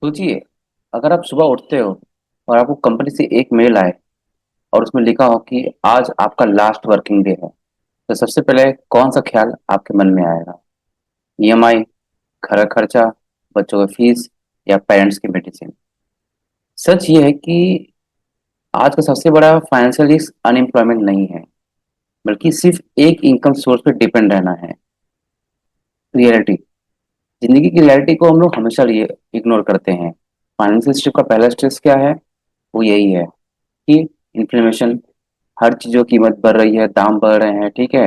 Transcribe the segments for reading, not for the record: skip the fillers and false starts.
सोचिए, अगर आप सुबह उठते हो और आपको कंपनी से एक मेल आए और उसमें लिखा हो कि आज आपका लास्ट वर्किंग डे है, तो सबसे पहले कौन सा ख्याल आपके मन में आएगा? ईएमआई, घर का खर्चा, बच्चों की फीस या पेरेंट्स की मेडिसिन? सच ये है कि आज का सबसे बड़ा फाइनेंशियल रिस्क अनएम्प्लॉयमेंट नहीं है, बल्कि सिर्फ एक इनकम सोर्स पर डिपेंड रहना है। रियलिटी, जिंदगी की रियलिटी को हम लोग हमेशा इग्नोर करते हैं। फाइनेंशियल स्ट्रेस का पहला स्ट्रेस क्या है? वो यही है कि इन्फ्लेमेशन, हर चीज़ों की कीमत बढ़ रही है, दाम बढ़ रहे हैं, ठीक है।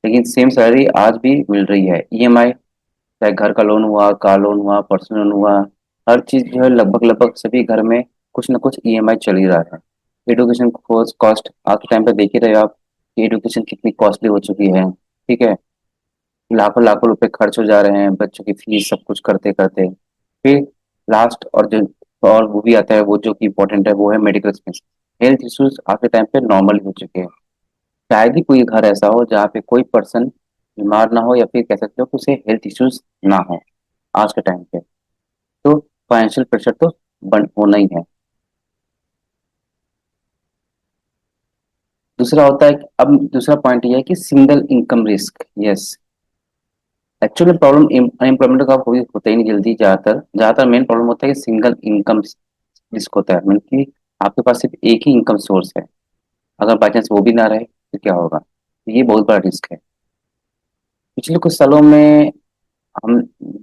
लेकिन सेम सैलरी आज भी मिल रही है। ईएमआई, चाहे घर का लोन हुआ, कार लोन हुआ, पर्सनल लोन हुआ, हर चीज़ जो है लगभग लगभग सभी घर में कुछ ना कुछ ईएमआई चल ही रहा है। एडुकेशन कॉस्ट आज के टाइम पे देख ही रहे हो आप कि एडुकेशन कितनी कॉस्टली हो चुकी है, ठीक है। लाखों लाखों रुपए खर्च हो जा रहे हैं बच्चों की फीस सब कुछ करते करते। फिर लास्ट और वो भी आता है, वो जो कि इम्पोर्टेंट है, वो है मेडिकल एक्सपेंस। हेल्थ इश्यूज आज के टाइम पे नॉर्मल हो चुके हैं। शायद ही कोई घर ऐसा हो जहाँ पे कोई पर्सन बीमार ना हो, या फिर कह सकते हो कि उसे हेल्थ इश्यूज ना हो आज के टाइम पे। तो फाइनेंशियल प्रेशर तो बन होना ही है। दूसरा होता है अब दूसरा पॉइंट ये है कि single income risk. Yes, actually problem unemployment का कोई होता ही नहीं जल्दी। ज़्यादातर ज़्यादातर मेन प्रॉब्लम होता है कि सिंगल इनकम रिस्क होता है, मीन कि आपके पास सिर्फ एक ही इनकम सोर्स है। अगर बाई चांस वो भी ना रहे तो क्या होगा? तो ये बहुत बड़ा रिस्क है। पिछले कुछ सालों में हम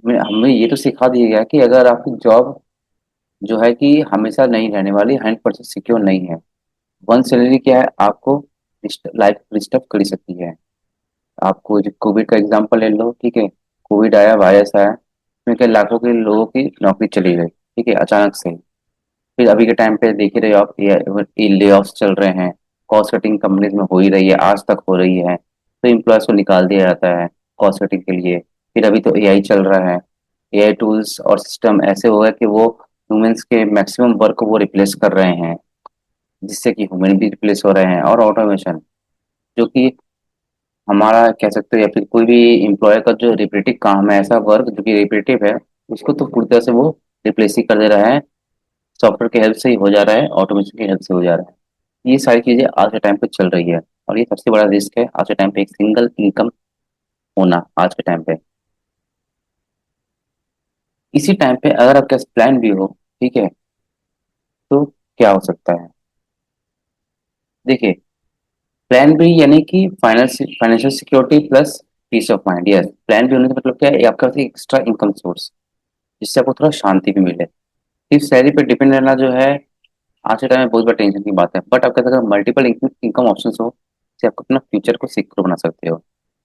हमें ये तो सिखा दिया गया कि अगर आपकी जॉब जो है कि हमेशा नहीं रहने वाली, 100% सिक्योर नहीं है। वन सैलरी क्या है, आपको लाइफ डिस्टर्ब कर ही सकती है। आपको जो कोविड का एग्जांपल ले लो, ठीक है। कोविड आया, वायरस आया, उसमें क्या लाखों के लोगों की नौकरी चली गई, ठीक है, अचानक से। फिर अभी के टाइम पे देख ही रहे हो आप, ये ले ऑफ्स चल रहे हैं। कॉस्ट कटिंग कंपनीज में हो ही रही है, आज तक हो रही है। तो एम्प्लॉयज को निकाल दिया जाता है कॉस्ट कटिंग के लिए। फिर अभी तो एआई चल रहा है। एआई टूल्स और सिस्टम ऐसे हो गए कि वो ह्यूमंस के मैक्सिमम वर्क को वो रिप्लेस कर रहे हैं, जिससे कि ह्यूमन भी रिप्लेस हो रहे हैं। और ऑटोमेशन, जो कि हमारा कह सकते हो, या फिर कोई भी एम्प्लॉय का जो रिपीटेटिव काम है, ऐसा वर्क जो कि रिपीटेटिव है, उसको तो पूरी तरह से वो रिप्लेस ही कर दे रहा है। सॉफ्टवेयर की हेल्प से ही हो जा रहा है, ऑटोमेशन की हेल्प से हो जा रहा है। ये सारी चीजें आज के टाइम पे चल रही है। और ये सबसे बड़ा रिस्क है आज के टाइम पे, एक सिंगल इनकम होना आज के टाइम पे। इसी टाइम पे अगर आपके पास प्लान भी हो, ठीक है, तो क्या हो सकता है? देखिए, प्लान बी यानी कि financial security plus peace of mind. Yes, plan B होने का मतलब क्या है? ये आपका एक्स्ट्रा इनकम सोर्स, जिससे आपको थोड़ा शांति भी मिले। सिर्फ सैलरी पे डिपेंड रहना जो है आज के टाइम में बहुत बड़ा टेंशन की बात है। बट आपके पास अगर मल्टीपल इनकम ऑप्शन हो, जिससे आप अपना फ्यूचर को सिक्योर बना सकते हो।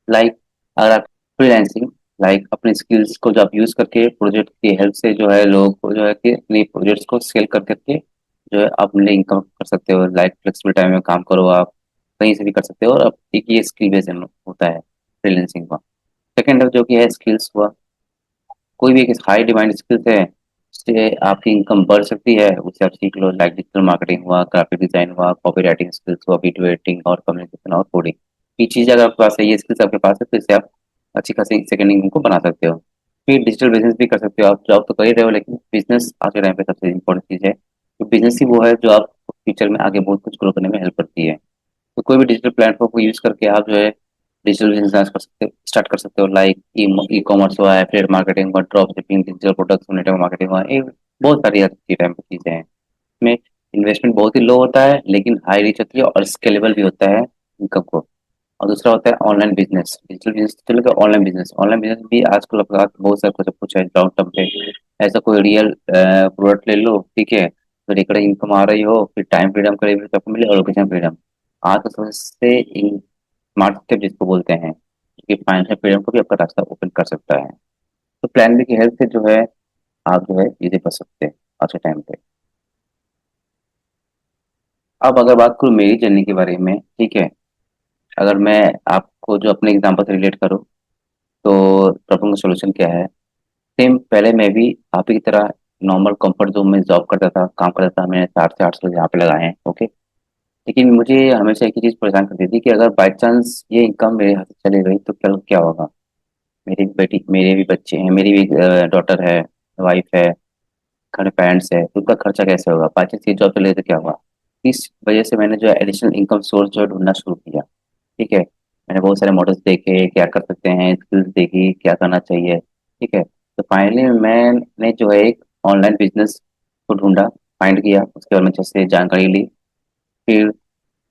लाइक, अगर आप फ्रीलांसिंग, लाइक अपने स्किल्स को जो आप यूज करके प्रोजेक्ट की हेल्प से जो है लोगों को जो है कि अपने प्रोजेक्ट्स को सेल कर करके जो है आप अपने इनकम कर सकते हो। लाइक फ्लेक्सिबल टाइम में काम करो, आप कहीं से भी कर सकते हो। और अब एक ये स्किल बेस्ड होता है फ्रीलांसिंग का। सेकेंड जो कि है स्किल्स हुआ, कोई भी एक हाई डिमांड स्किल्स है उससे आपकी इनकम बढ़ सकती है, उससे आप सीख लो। लाइक डिजिटल मार्केटिंग हुआ, ग्राफिक डिजाइन हुआ, कॉपी राइटिंग स्किल्स हुआ, वीडियो एडिटिंग और कम्युनिकेशन और कोडिंग। ये चीज़ अगर आपके पास है, ये स्किल्स आपके पास है, तो इससे आप अच्छी खासी सेकंड इनकम को बना सकते हो। फिर डिजिटल बिजनेस भी कर सकते हो। आप जॉब तो कर ही रहे हो, लेकिन बिजनेस आज के टाइम पे सबसे इम्पोर्टेंट चीज़ है। तो बिजनेस ही वो है जो आप फ्यूचर में आगे बहुत कुछ ग्रो करने में हेल्प करती है। तो कोई भी डिजिटल प्लेटफॉर्म को यूज करके आप जो है डिजिटल बिजनेस कर सकते हो, स्टार्ट कर सकते हो। लाइक ई कॉमर्स हुआ, एफिलिएट मार्केटिंग हुआ, drop shipping, digital products, network marketing हुआ, ये बहुत सारी अच्छी टाइम की चीजें हैं। इसमें इन्वेस्टमेंट बहुत ही लो होता है, लेकिन हाई रीच होती है और स्केलेबल भी होता है इनकम को। और दूसरा होता है ऑनलाइन बिजनेस। डिजिटल बिजनेस तो चलेगा, ऑनलाइन बिजनेस, ऑनलाइन बिजनेस भी आजकल अपना बहुत सारा कुछ कुछ है लॉन्ग टर्म पे। ऐसा कोई रियल प्रोडक्ट ले लो, ठीक है, तो रेगुलर इनकम आ रही हो, फिर टाइम फ्रीडम करीब सबको मिले और लोकेशन फ्रीडम। आज तो सबसे स्मार्ट स्टेप जिसको बोलते हैं, कि फाइनेंशियल फ्रीडम को भी आपका रास्ता ओपन कर सकता है। तो प्लान बी की हेल्प से जो है आप जो है चीजें कर सकते हैं आज के टाइम पे। अब अगर बात करूँ मेरी जर्नी के बारे में, ठीक है, अगर मैं आपको जो अपने एग्जाम्पल से रिलेट करूँ, तो प्रॉब्लम का सोल्यूशन क्या है? सेम, पहले मैं भी आप ही की तरह नॉर्मल कंफर्ट जोन में जॉब करता था, काम करता था। मैंने 7 से 8 साल यहाँ पे लगाए हैं, ओके। लेकिन मुझे हमेशा एक ही चीज़ परेशान करती थी कि अगर बाई चांस ये इनकम मेरे हाथ से चली गई तो कल क्या होगा? मेरी बेटी, मेरे भी बच्चे हैं, मेरी भी डॉटर है, वाइफ है, घर पेरेंट्स है तो उनका खर्चा कैसे होगा, बाई चांस ये जॉब चले तो क्या हुआ। इस वजह से मैंने जो है एडिशनल इनकम सोर्स जो है ढूंढना शुरू किया। ठीक है, मैंने बहुत सारे मॉडल्स देखे, क्या कर सकते हैं, स्किल्स देखी, क्या करना चाहिए। ठीक है, तो फाइनली मैंने जो है एक ऑनलाइन बिजनेस को ढूंढा, फाइंड किया, उसके बारे में अच्छे से जानकारी ली। फिर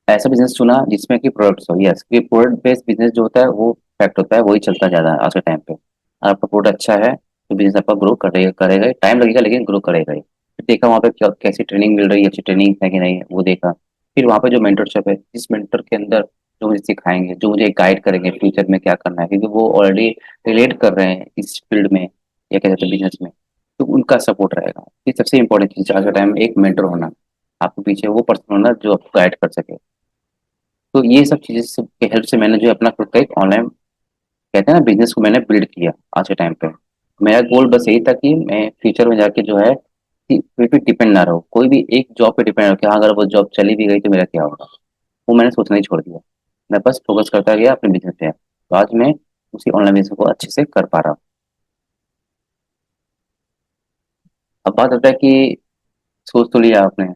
ऐसा बिजनेस चुना जिसमें कि प्रोडक्ट्स हो। यस, कि प्रोडक्ट बेस्ड बिजनेस जो होता है वो फैक्ट होता है, वही चलता ज़्यादा है आज के टाइम पे। अगर आपका प्रोडक्ट अच्छा है तो बिजनेस आपका ग्रो करेगा करेगा, टाइम लगेगा लेकिन ग्रो करेगा ही। फिर देखा वहाँ पे क्या कैसी ट्रेनिंग मिल रही है, अच्छी ट्रेनिंग है कि नहीं है, वो देखा। फिर वहाँ पे जो मेंटरशिप है, जिस मेंटर के अंदर जो मुझे सिखाएंगे, जो मुझे गाइड करेंगे फ्यूचर में क्या करना है, क्योंकि वो ऑलरेडी रिलेट कर रहे हैं इस फील्ड में या क्या कहते हैं बिजनेस में, तो उनका सपोर्ट रहेगा। ये सबसे इंपॉर्टेंट चीज़ आज के टाइम में, एक मेंटर होना, आपके पीछे वो पर्सन होना जो आपको गाइड कर सके। तो ये सब चीज़ें सब की हेल्प से मैंने जो है अपना खुद का एक ऑनलाइन कहते हैं ना बिजनेस को मैंने बिल्ड किया आज के टाइम पे। मेरा गोल बस यही था कि मैं फ्यूचर में जाके जो है कि कोई पे डिपेंड ना रहो, कोई भी एक जॉब पे डिपेंड रहो कि हाँ अगर वो जॉब चली भी गई तो मेरा क्या होगा। वो मैंने सोचना ही छोड़ दिया। मैं बस फोकस करता गया अपने बिजनेस पे। तो आज मैं उसी ऑनलाइन बिजनेस को अच्छे से कर पा रहा हूँ। अब बात होता है कि सोच तो लिया आपने,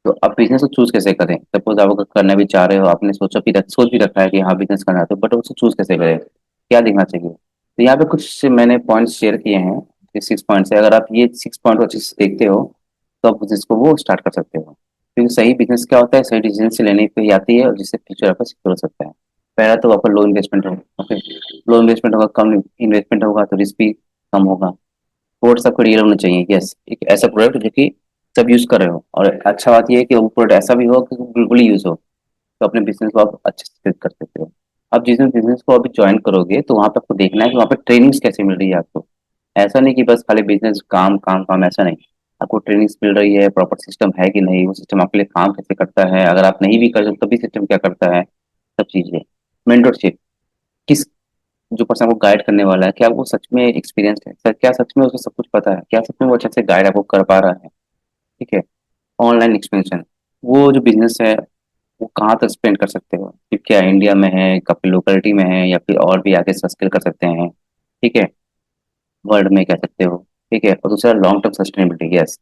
तो अब बिजनेस को चूज कैसे करें। सपोज आप अगर करना भी चाह रहे हो, आपने सोच भी रखा है कि हाँ बिजनेस करना है, तो बट उसको चूज कैसे करें, क्या देखना चाहिए। तो यहाँ पे कुछ मैंने पॉइंट्स शेयर किए हैं, ये 6 पॉइंट्स है। अगर आप ये 6 पॉइंट को अच्छे से देखते हो तो आप बिजनेस को वो स्टार्ट कर सकते हो। क्योंकि सही बिजनेस क्या होता है, सही डिसीजन से लेने पे ही आती है, और जिससे फ्यूचर आपका सिक्योर हो सकता है। पहला तो आपका लो इन्वेस्टमेंट होगा। ओके, लो इन्वेस्टमेंट होगा, कम इन्वेस्टमेंट होगा तो रिस्क भी कम होगा। प्रोडक्ट सबको रियल होना चाहिए। यस, एक ऐसा प्रोडक्ट जो कि सब यूज कर रहे हो, और अच्छा बात यह है कि वो प्रोडक्ट ऐसा भी हो कि बिल्कुल ही यूज हो, तो अपने बिजनेस को आप अच्छे से build कर सकते हो। अब जिस बिजनेस को अभी ज्वाइन करोगे तो वहाँ पे आपको देखना है कि वहाँ पे ट्रेनिंग्स कैसे मिल रही है आपको। ऐसा नहीं कि बस खाली बिजनेस काम काम काम, ऐसा नहीं। आपको ट्रेनिंग्स मिल रही है, प्रॉपर सिस्टम है कि नहीं, वो सिस्टम आपके लिए काम कैसे करता है, अगर आप नहीं भी कर सकते तभी सिस्टम क्या करता है, सब चीज़ें। मेंटरशिप, किस जो पर्सन आपको गाइड करने वाला है, क्या वो सच में एक्सपीरियंस है, क्या सच में उसको सब कुछ पता है, क्या सच में वो अच्छे से गाइड आपको कर पा रहा है। ठीक है। ऑनलाइन एक्सपेंशन, वो जो बिजनेस है वो कहाँ तक स्पेंड कर सकते हो, कि क्या इंडिया में है, कभी लोकेलिटी में है, या फिर और भी आगे स्केल कर सकते हैं। ठीक है, वर्ल्ड में कह सकते हो। ठीक है, और दूसरा लॉन्ग टर्म सस्टेनेबिलिटी। यस,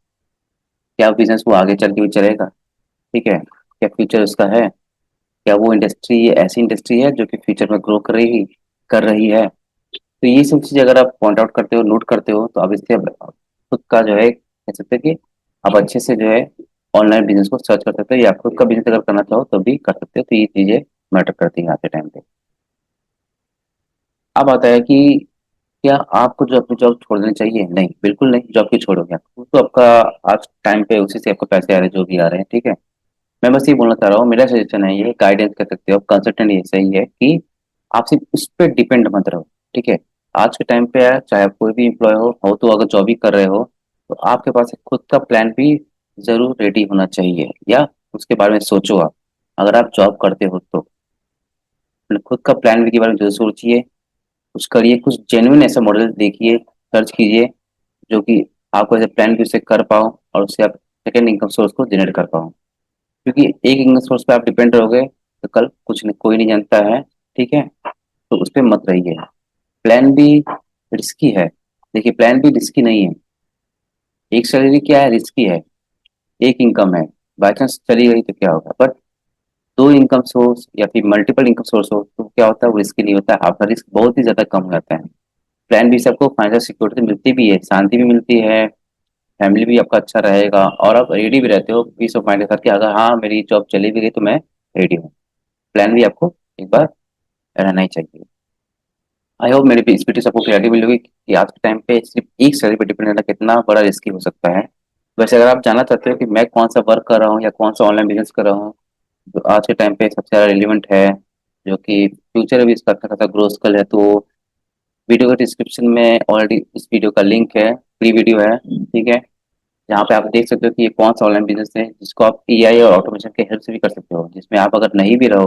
क्या बिजनेस वो आगे चल के भी चलेगा। ठीक है, क्या फ्यूचर उसका है, क्या वो इंडस्ट्री ऐसी इंडस्ट्री है जो कि फ्यूचर में ग्रो करेगी, कर रही है। तो ये सब चीज़ अगर आप पॉइंट आउट करते हो, नोट करते हो, तो अब इससे अब खुद का जो है कह सकते हैं कि आप अच्छे से जो है ऑनलाइन बिजनेस को सर्च कर सकते हो, या खुद का बिजनेस अगर करना चाहो तो भी कर सकते हो। तो ये चीज़ें मैटर करती हैं आज के टाइम पे। अब आता है कि क्या आपको जो अपनी जॉब छोड़ देनी चाहिए। नहीं, बिल्कुल नहीं, जॉब क्यों छोड़ोगे आप, वो तो आपका आज टाइम पे उसी से आपको पैसे आ रहे हैं जो भी आ रहे हैं। ठीक है, मैं बस ये बोलना चाह रहा हूँ, मेरा सजेशन है, ये गाइडेंस कर सकते हो, कंसल्टेंट ये सही है कि आप सिर्फ उस पर डिपेंड मत रहो। ठीक है, आज के टाइम पे चाहे आप कोई भी एम्प्लॉय हो तो अगर जॉब ही कर रहे हो तो आपके पास एक खुद का प्लान भी जरूर रेडी होना चाहिए, या उसके बारे में सोचो आप। अगर आप जॉब करते हो तो अपने खुद का प्लान भी के बारे में जरूर सोचिए, कुछ करिए, कुछ जेन्युइन ऐसा मॉडल देखिए, सर्च कीजिए जो कि आपको ऐसे प्लान भी उससे कर पाओ, और उससे आप सेकेंड इनकम सोर्स को जनरेट कर पाओ। क्योंकि एक इनकम सोर्स पे आप डिपेंड रहोगे तो कल कुछ नहीं, कोई नहीं जानता है। ठीक है, तो उस पर मत रहिए। प्लान बी रिस्की है। देखिए, प्लान बी रिस्की नहीं है। एक सैलरी क्या है, रिस्की है। एक इनकम है, बाई चांस चली गई तो क्या होगा। बट दो इनकम सोर्स या फिर मल्टीपल इनकम सोर्स हो तो क्या होता है, वो रिस्की नहीं होता है, आपका रिस्क बहुत ही ज्यादा कम हो जाता है। प्लान बी से आपको फाइनेंशियल सिक्योरिटी मिलती भी है, शांति भी मिलती है, फैमिली भी आपका अच्छा रहेगा, और आप रेडी भी रहते हो पीस ऑफ माइंड के साथ कि अगर हाँ मेरी जॉब चली भी गई तो मैं रेडी हूँ। प्लान भी आपको एक बार रहना ही चाहिए। आई होप मेरी इस वीडियो से आपको क्लैरिटी मिल होगी कि आज के टाइम पे सिर्फ एक सैलरी पे डिपेंड रहना कितना बड़ा रिस्की हो सकता है। वैसे अगर आप जानना चाहते हो कि मैं कौन सा वर्क कर रहा हूँ या कौन सा ऑनलाइन बिजनेस कर रहा हूँ जो आज के टाइम पे सबसे ज़्यादा रिलेवेंट है, जो कि फ्यूचर में भी इसका अच्छा खासा ग्रोथ स्किल है, तो वीडियो के डिस्क्रिप्शन में ऑलरेडी इस वीडियो का लिंक है, फ्री वीडियो है। ठीक है, जहाँ पे आप देख सकते हो कि ये कौन सा ऑनलाइन बिजनेस है जिसको आप एआई और ऑटोमेशन के हेल्प से भी कर सकते हो, जिसमें आप अगर नहीं भी रहो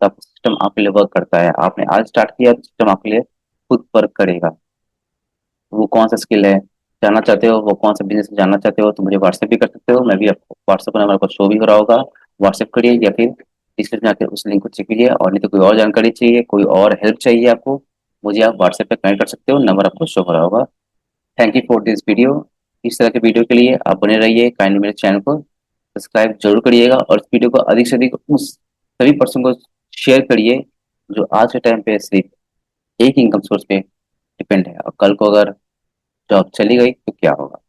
तो आपका सिस्टम आपके लिए वर्क करता है। आपने आज स्टार्ट किया तो सिस्टम आपके लिए खुद वर्क करेगा। वो कौन सा स्किल है जानना चाहते हो, वो कौन सा बिजनेस जानना चाहते हो, तो मुझे व्हाट्सएप भी कर सकते हो। मैं भी आपको व्हाट्सएप नंबर पर शो भी हो रहा होगा, व्हाट्सएप करिए, या फिर डिस्क्रिप्शन में आकर उस लिंक को चेक कीजिए। और नहीं तो कोई और जानकारी चाहिए, कोई और हेल्प चाहिए आपको, मुझे आप व्हाट्सएप पे कनेक्ट कर सकते हो, नंबर आपको शो हो रहा होगा। Thank you for this video. इस तरह के वीडियो के लिए आप बने रहिए, काइंडली मेरे चैनल को सब्सक्राइब जरूर करिएगा और इस वीडियो को अधिक से अधिक उस सभी पर्सन को शेयर करिए जो आज के टाइम पे सिर्फ एक इनकम सोर्स पे डिपेंड है, और कल को अगर जॉब चली गई तो क्या होगा।